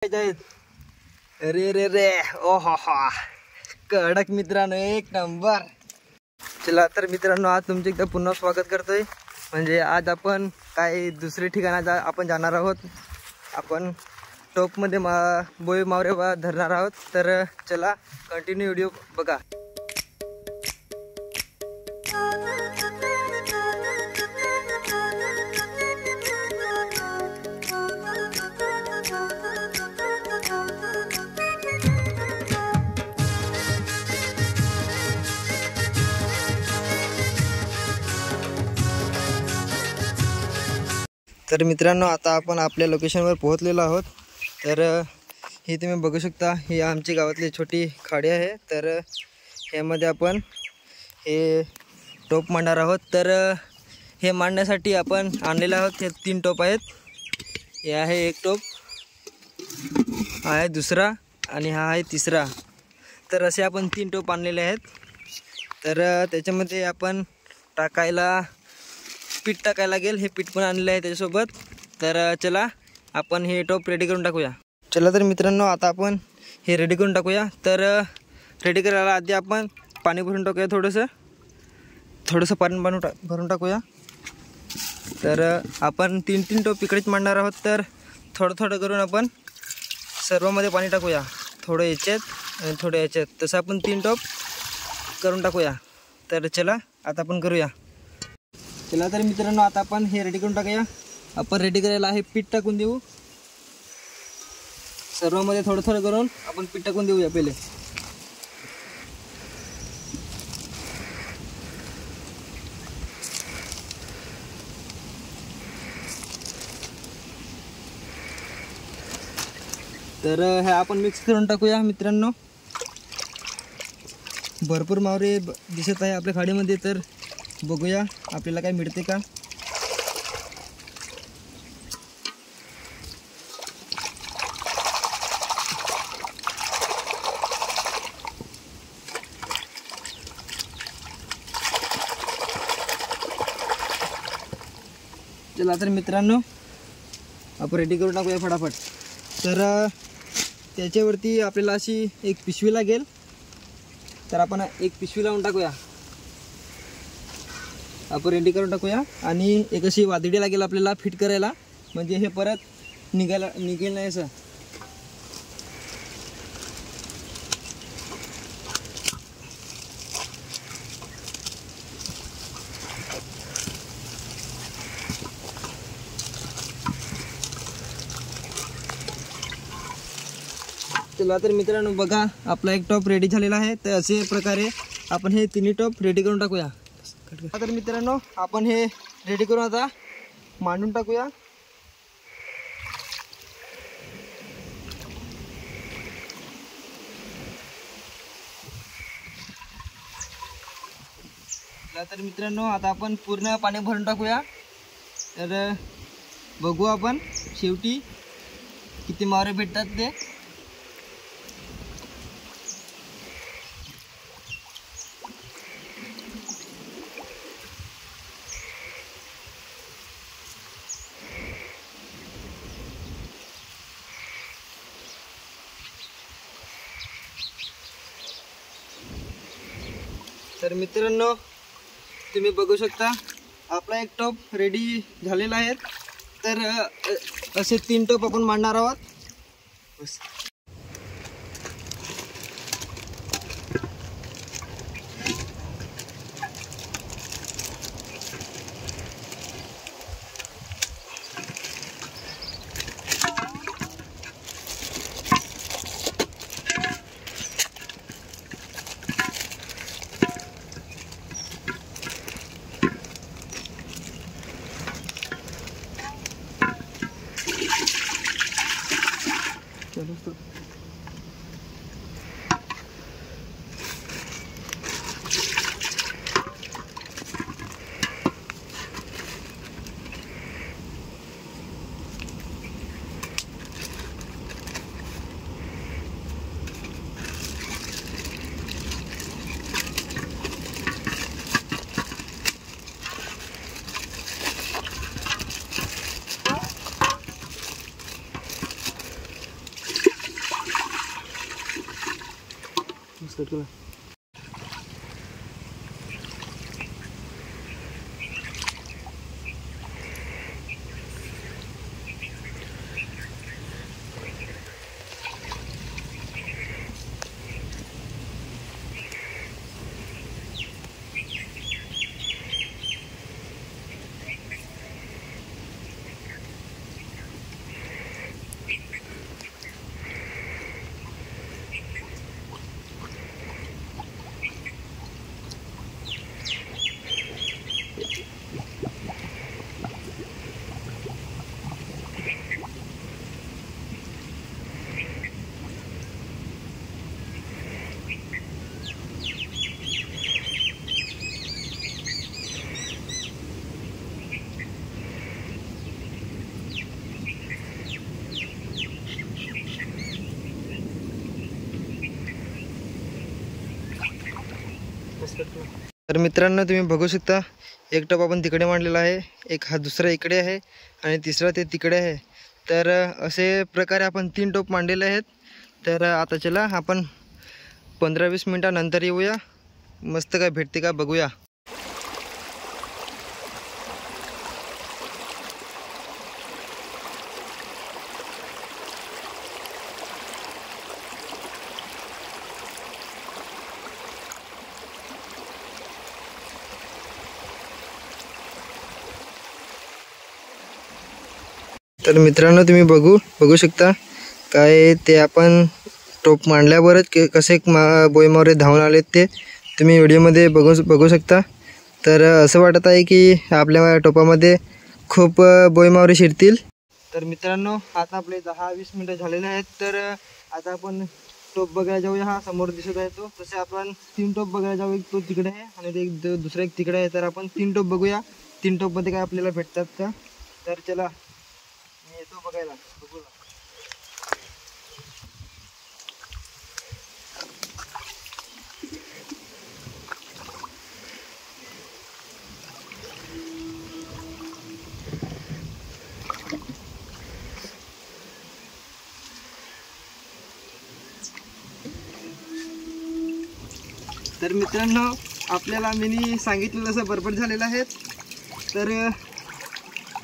अरे रे रे ओहो कडक मित्रांनो, एक नंबर. चला तर मित्रांनो, आज तुमचे एकदा पुन्हा स्वागत करतोय. म्हणजे आज आपण काही दुसरे ठिकाणा आपण जाणार आहोत. आपण टोपमध्ये बोई मावरे धरणार आहोत. तर चला कंटिन्यू व्हिडिओ बघा. तर मित्रांनो, आता आपण आपल्या लोकेशनवर पोहोचलेलो आहोत. तर हे तुम्ही बघू शकता, ही आमची गावातली छोटी खाडी आहे. तर ह्यामध्ये आपण हे टोप मांडणार आहोत. तर हे मांडण्यासाठी आपण आणलेले आहोत. हे 3 टोप आहेत. हे आहे एक टोप, हा आहे दुसरा आणि हा आहे तिसरा. तर असे आपण 3 टोप आणलेले आहेत. तर त्याच्यामध्ये आपण पीठ टाकायला लागेल. हे पीठ पण आणलेलं आहे त्याच्यासोबत. तर चला आपण हे टोप रेडी करून टाकूया. चला तर मित्रांनो, आता आपण हे रेडी करून टाकूया. तर रेडी करायला आधी आपण पाणी भरून टाकूया. थोडंसं पाणी भरून टाकूया. तर आपण 3 टोप इकडेच मांडणार आहोत. तर थोडं करून आपण सर्वमध्ये पाणी टाकूया. थोडं याच्यात आणि थोडं याच्यात, तसं आपण 3 टोप करून टाकूया. तर चला आता आपण करूया. चला तर मित्रांनो, आता आपण हे रेडी करून टाकूया. आपण रेडी करायला हे पीठ टाकून देऊ. सर्वांमध्ये थोडं करून आपण पीठ टाकून देऊया पहिले. तर हे आपण मिक्स करून टाकूया मित्रांनो. भरपूर मावरे दिसत आहे आपल्या खाडीमध्ये. तर बघूया आपल्याला काय मिळते का. चला तर मित्रांनो, आपण रेडी करून टाकूया फटाफट. तर त्याच्यावरती आपल्याला अशी एक पिशवी लागेल. तर आपण एक पिशवी लावून टाकूया. आपण रेडी करून टाकूया. आणि एक अशी वादडी लागेल आपल्याला फिट करायला, म्हणजे हे परत निघेल नाही असं. चला तर मित्रांनो, बघा आपला एक टॉप रेडी झालेला आहे. तर असे प्रकारे आपण हे 3 टॉप रेडी करून टाकूया. तर मित्रांनो, आपण हे रेडी करून आता मांडून टाकूया. तर मित्रांनो, आता आपण पूर्ण पाणी भरून टाकूया. तर बघू आपण शेवटी किती मावरे भेटतात ते. तर मित्रांनो, तुम्ही बघू शकता आपला एक टोप रेडी झालेला आहे. तर असे 3 टोप आपण मांडणार आहोत. कट केला. तर मित्रांनो तुम्ही बघू शकता एक टोप आपण तिकडे मांडलेला आहे, एक हा दुसरा इकडे आहे आणि तिसरा ते तिकडे आहे. तर असे प्रकारे आपण 3 टोप मांडलेले आहेत. तर आता चला आपण 15-20 मिनिटानंतर येऊया, मस्त काय भेटते का बघूया. तर मित्रांनो तुम्ही बघू शकता काय ते आपण टोप मांडल्यावरच कसे बोईमावरे धावून आलेत ते तुम्ही व्हिडिओमध्ये बघू शकता. तर असं वाटत आहे की आपल्या टोपामध्ये खूप बोईमावरे शिरतील. तर मित्रांनो आता आपले 10-20 मिनिटं झालेले आहेत. तर आता आपण टोप बघायला जाऊया. हा समोर दिसत आहे तो, तसे आपण 3 टोप बघायला जाऊ. एक तो तिकडे आहे आणि ते दुसरा एक तिकडे आहे. तर आपण 3 टोप बघूया, 3 टोपमध्ये काय आपल्याला भेटतात का. तर चला येतो बघायला, बघूया. तर मित्रांनो आपल्याला मी सांगितलं तसं बरोबर झालेलं आहे. तर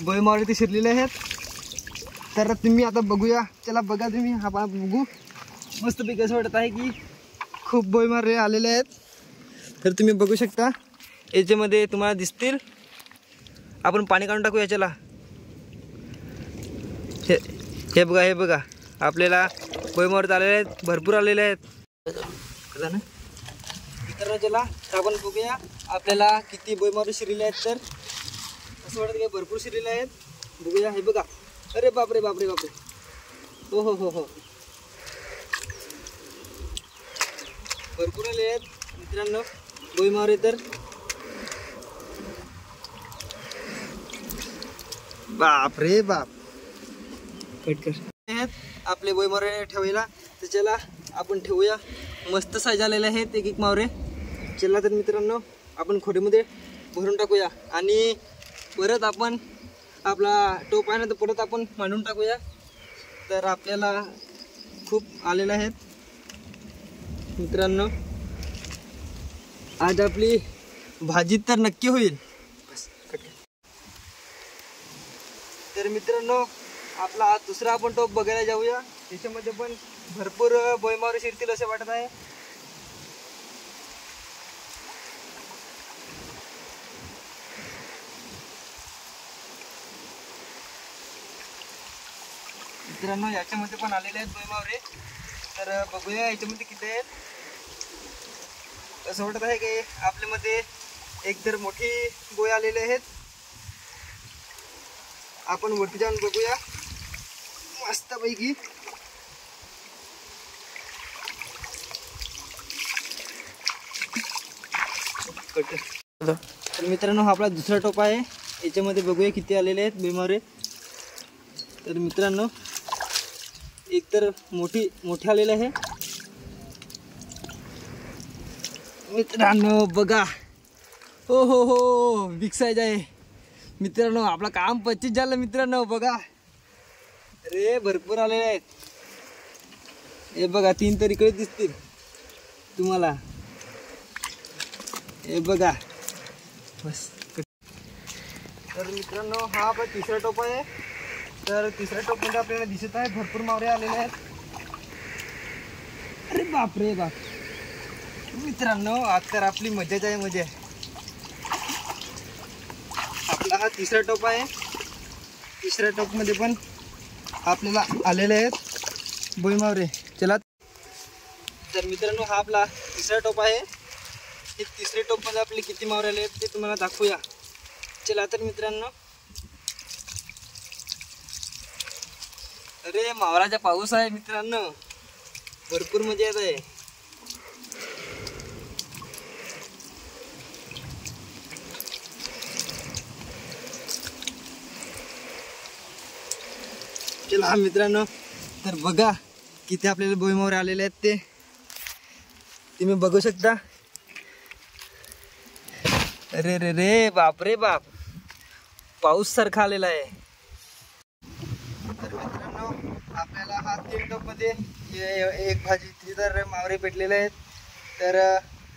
बोईमावरे ते शिरलेले आहेत. तर तुम्ही आता बघूया, चला बघा तुम्ही. हा बघू मस्तपैकी असं वाटत आहे की खूप बोईमावरे आलेले आहेत. तर तुम्ही बघू शकता याच्यामध्ये तुम्हाला दिसतील. आपण पाणी काढून टाकूया. चला हे बघा आपल्याला बोईमावरे आलेले आहेत, भरपूर आलेले आहेत. तर चला आपण बघूया आपल्याला किती बोईमावरे शिरलेले आहेत. तर असं वाटतं की भरपूर शिरलेले आहेत. बघूया, हे बघा. अरे बापरे बापरे बापरे, हो हो हो हो, भरपूर आले आहेत मित्रांनो बोईमावरे. तर बापरे बाप, कट कर आपले बोईमावरे ठेवायला. तर चला आपण ठेवूया. मस्त साईज आलेले आहेत एक मावरे. चला तर मित्रांनो आपण खोडीमध्ये भरून टाकूया आणि परत आपण आपला टोप आहे ना, तर परत आपण मांडून टाकूया. तर आपल्याला खूप आलेले आहेत मित्रांनो. आज आपली भाजी तर नक्की होईल. तर मित्रांनो आपला आज दुसरा आपण टोप बघायला जाऊया. त्याच्यामध्ये पण भरपूर बोईमावरे शिरतील असे वाटत आहे. मित्रांनो याच्यामध्ये पण आलेले आहेत बोईमावरे. तर बघूया याच्यामध्ये किती आहेत. असं वाटत आहे की आपल्यामध्ये एक तर मोठी बोय आलेले आहेत. आपण वरती जाऊन बघूया मस्तपैकी. तर मित्रांनो हा आपला दुसरा टोप आहे. याच्यामध्ये बघूया किती आलेले आहेत बोईमावरे. तर मित्रांनो एक तर मोठी आलेले आहे मित्रांनो. बघा, हो हो हो, बिग साईज आहे मित्रांनो. आपला काम 25 झालं मित्रांनो. बघा अरे भरपूर आलेले आहेत. हे बघा 3 तर इकडे दिसतील. तुम्हाला. हे बघा बस. तर मित्रांनो हा आपला तिसरा टोप आहे. तर तिसऱ्या टोपमध्ये आपल्याला दिसत आहे भरपूर मावरे आलेले आहेत. अरे बाप रे बाप. मित्रांनो आज तर आपली मजाच आहे मजा. आपला हा तिसरा टोप आहे. तिसऱ्या टोपमध्ये पण आपल्याला आलेले आहेत बोई मावरे. चला तर मित्रांनो हा आपला तिसरा टोप आहे. हे तिसरे टोपमध्ये आपले किती मावरे आले आहेत ते तुम्हाला दाखवूया. चला तर मित्रांनो. अरे मावराचा पाऊस आहे मित्रांनो. भरपूर मजा येत आहे. चला मित्रांनो तर बघा किती आपल्याला बोई मावरे आलेले आहेत ते तुम्ही बघू शकता. अरे रे रे बाप रे बाप. पाऊस सारखा आलेला आहे. तर मित्रांनो आपल्याला हा 3 टोपमध्ये एक भाजी तर मावरे पेटलेले आहेत. तर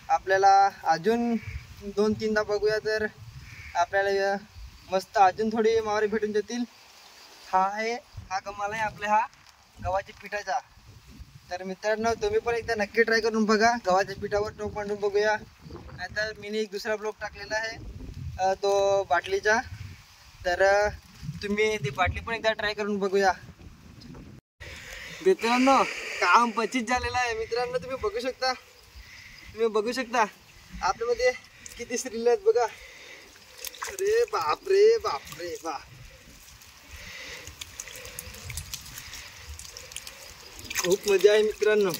आपल्याला अजून 2-3दा बघूया तर आपल्याला मस्त अजून थोडी मावरे भेटून जातील. हा कमाल आहे आपल्या हा गव्हाच्या पिठाचा. तर मित्रांनो तुम्ही पण एकदा नक्की ट्राय करून बघा. गव्हाच्या पिठावर टोप मांडून बघूया. नाहीतर मी एक दुसरा ब्लॉग टाकलेला आहे तो बाटलीचा. तर तुम्ही ती बाटली पण एकदा ट्राय करून बघूया. मित्रांनो काम 25 झालेलं आहे. मित्रांनो तुम्ही बघू शकता आपल्यामध्ये किती स्त्रील आहेत बघा. अरे बापरे बापरे बाप. खूप मजा आहे मित्रांनो.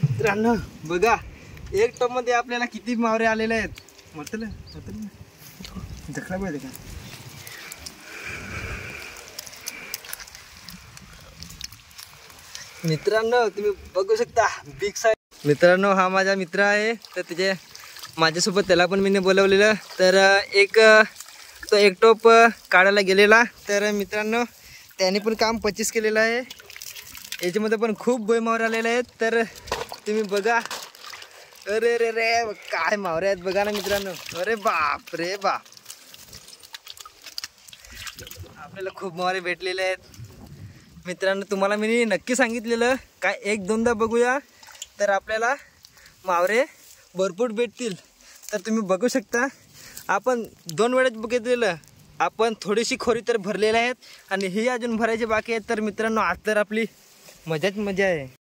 मित्रांनो बघा एक टोप मध्ये आपल्याला किती मावरे आलेले आहेत. म्हटलं जखला पाहिजे का. मित्रांनो तुम्ही बघू शकता बिग साईज. मित्रांनो हा माझा मित्र आहे. तर माझ्यासोबत त्याला पण मी बोलवलेलं. तर तो एक टोप काढायला गेलेला. तर मित्रांनो त्याने पण काम 25 केलेलं आहे. याच्यामध्ये पण खूप बोई मावरे आलेले आहेत. तर तुम्ही बघा. अरे रे रे काय मावरे आहेत बघा ना मित्रांनो. अरे बाप रे बाप. आपल्याला खूप मावरे भेटलेले आहेत मित्रांनो. तुम्हाला मी नक्की सांगितलेलं काय 1-2दा बघूया तर आपल्याला मावरे भरपूर भेटतील. तर तुम्ही बघू शकता आपण 2 वेळेस बघितलेलं. आपण थोडीशी खोरी तर भरलेल्या आहेत आणि ही अजून भरायची बाकी आहेत. तर मित्रांनो आज तर आपली मजाच मजा आहे.